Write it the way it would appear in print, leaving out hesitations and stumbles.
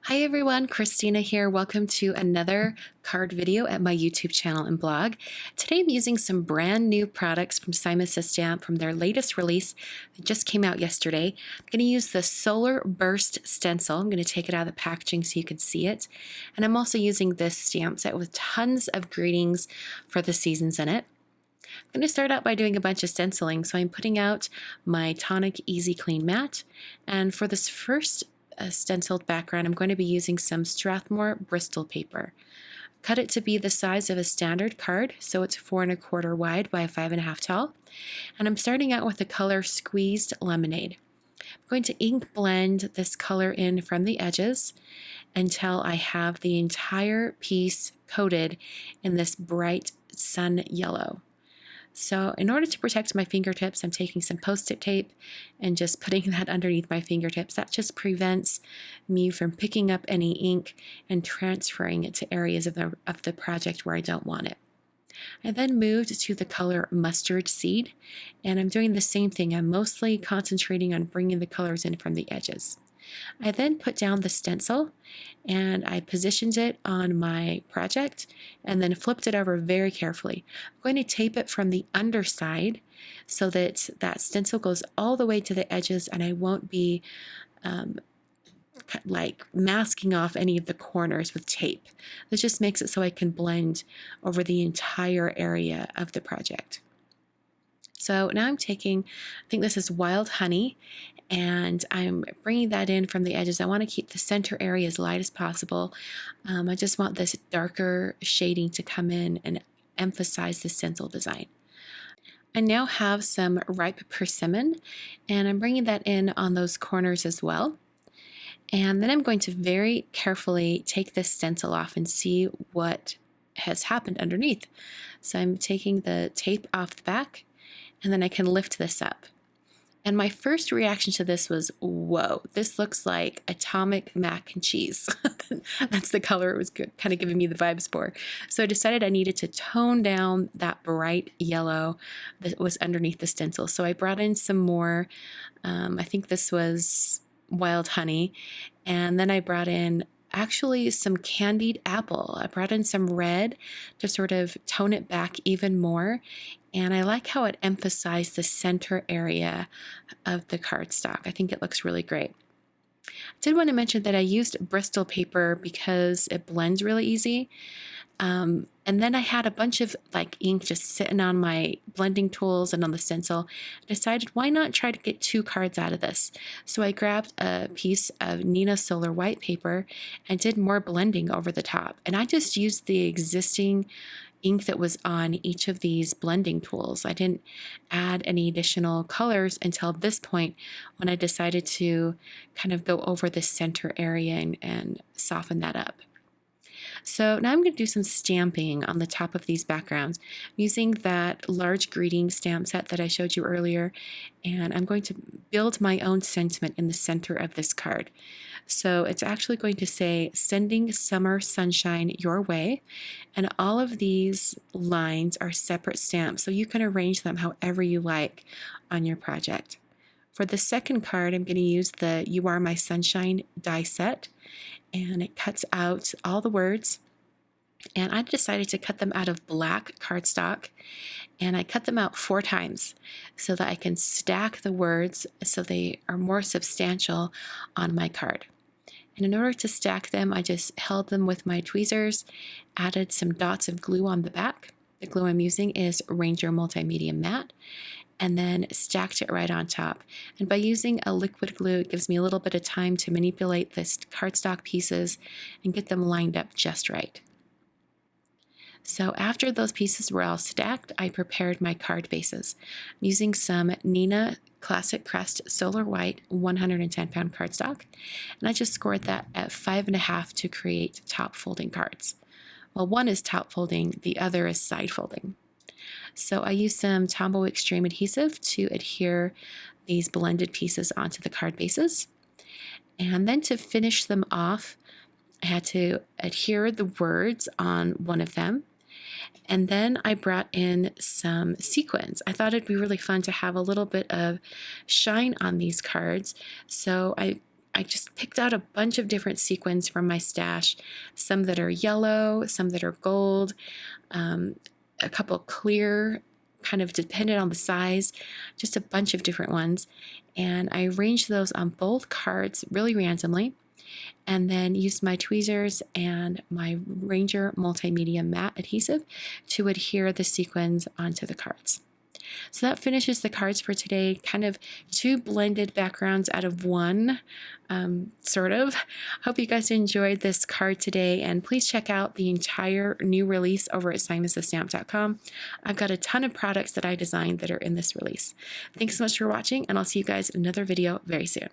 Hi everyone, Christina here. Welcome to another card video at my YouTube channel and blog. Today I'm using some brand new products from Simon Says Stamp from their latest release that just came out yesterday. I'm going to use the Solar Burst stencil. I'm going to take it out of the packaging so you can see it. And I'm also using this stamp set with tons of greetings for the seasons in it. I'm going to start out by doing a bunch of stenciling. So I'm putting out my Tonic Easy Clean Matte. And for this first stenciled background, I'm going to be using some Strathmore Bristol paper. Cut it to be the size of a standard card, so it's 4¼ wide by 5½ tall. And I'm starting out with the color Squeezed Lemonade. I'm going to ink blend this color in from the edges until I have the entire piece coated in this bright sun yellow. So in order to protect my fingertips, I'm taking some Post-it tape and just putting that underneath my fingertips. That just prevents me from picking up any ink and transferring it to areas of the project where I don't want it. I then moved to the color Mustard Seed, and I'm doing the same thing. I'm mostly concentrating on bringing the colors in from the edges. I then put down the stencil and I positioned it on my project and then flipped it over very carefully. I'm going to tape it from the underside so that that stencil goes all the way to the edges and I won't be like masking off any of the corners with tape. This just makes it so I can blend over the entire area of the project. So now I'm taking, I think this is Wild Honey, and I'm bringing that in from the edges. I want to keep the center area as light as possible. I just want this darker shading to come in and emphasize the stencil design. I now have some ripe persimmon, and I'm bringing that in on those corners as well. And then I'm going to very carefully take this stencil off and see what has happened underneath. So I'm taking the tape off the back, and then I can lift this up. And my first reaction to this was, whoa, this looks like atomic mac and cheese. That's the color it was kind of giving me the vibes for. So I decided I needed to tone down that bright yellow that was underneath the stencil. So I brought in some more, I think this was Wild Honey, and then I brought in actually some candied apple. I brought in some red to sort of tone it back even more. And I like how it emphasized the center area of the cardstock. I think it looks really great. I did want to mention that I used Bristol paper because it blends really easy. And then I had a bunch of like ink just sitting on my blending tools and on the stencil. I decided why not try to get 2 cards out of this. So I grabbed a piece of Neenah Solar White paper and did more blending over the top. And I just used the existing ink that was on each of these blending tools. I didn't add any additional colors until this point when I decided to kind of go over the center area and soften that up. So now I'm going to do some stamping on the top of these backgrounds using that large greeting stamp set that I showed you earlier, and I'm going to build my own sentiment in the center of this card. So it's actually going to say, sending summer sunshine your way, and all of these lines are separate stamps, so you can arrange them however you like on your project. For the second card, I'm going to use the You Are My Sunshine die set, and it cuts out all the words. And I decided to cut them out of black cardstock, and I cut them out 4 times so that I can stack the words so they are more substantial on my card. And in order to stack them, I just held them with my tweezers, added some dots of glue on the back. The glue I'm using is Ranger Multimedia Matte, and then stacked it right on top. And by using a liquid glue, it gives me a little bit of time to manipulate the cardstock pieces and get them lined up just right. So after those pieces were all stacked, I prepared my card bases. I'm using some Neenah Classic Crest Solar White 110-pound cardstock, and I just scored that at 5½ to create top folding cards. Well, one is top folding, the other is side folding. So I used some Tombow Extreme adhesive to adhere these blended pieces onto the card bases. And then to finish them off, I had to adhere the words on one of them. And then I brought in some sequins. I thought it'd be really fun to have a little bit of shine on these cards. So I I just picked out a bunch of different sequins from my stash, some that are yellow, some that are gold, a couple clear, kind of dependent on the size, just a bunch of different ones. And I arranged those on both cards really randomly, and then used my tweezers and my Ranger Multimedia Matte Adhesive to adhere the sequins onto the cards. So that finishes the cards for today, kind of two blended backgrounds out of one, sort of. Hope you guys enjoyed this card today, and please check out the entire new release over at simonsthestamp.com. I've got a ton of products that I designed that are in this release. Thanks so much for watching, and I'll see you guys in another video very soon.